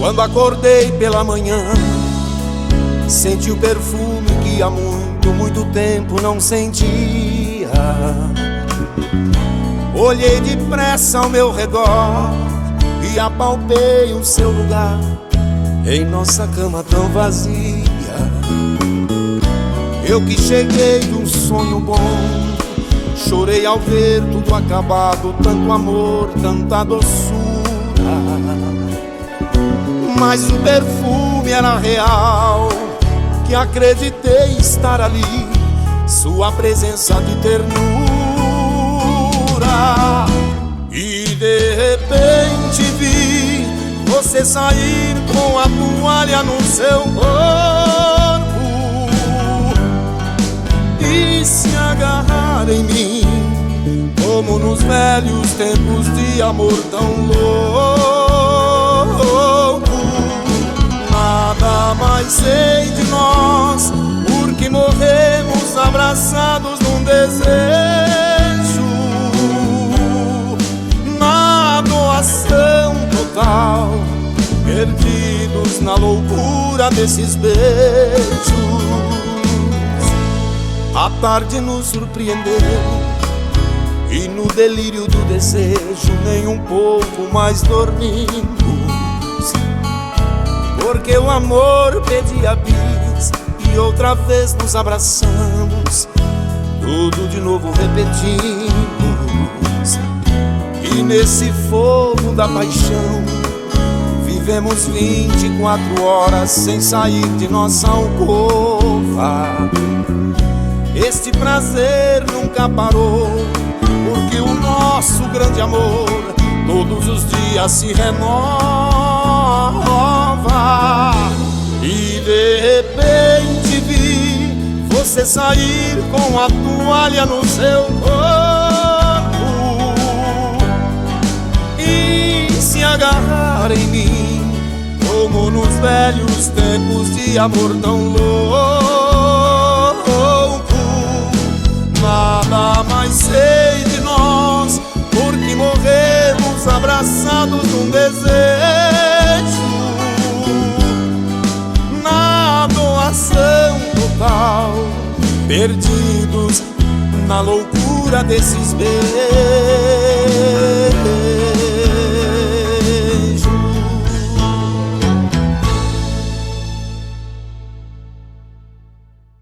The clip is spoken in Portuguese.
Quando acordei pela manhã, senti o perfume que há muito, muito tempo não sentia. Olhei depressa ao meu redor e apalpei o seu lugar em nossa cama tão vazia. Eu que cheguei de um sonho bom, chorei ao ver tudo acabado, tanto amor, tanta doçura. Mas o perfume era real, que acreditei estar ali, sua presença de ternura. E de repente vi você sair com a toalha no seu corpo e se agarrar em mim, como nos velhos tempos de amor tão louco. Nada mais sei de nós, porque morremos abraçados num desejo, na doação total, perdidos na loucura desses beijos. A tarde nos surpreendeu e no delírio do desejo nem um pouco mais dormimos, porque o amor pedia bis e outra vez nos abraçamos, tudo de novo repetimos. E nesse fogo da paixão vivemos 24 horas sem sair de nossa alcova. Este prazer nunca parou, porque o nosso grande amor todos os dias se renova. E de repente vi você sair com a toalha no seu corpo e se agarrar em mim, como nos velhos tempos de amor tão louco. Nada mais sei de nós, porque morremos abraçados num desejo, na doação total, perdidos na loucura desses beijos.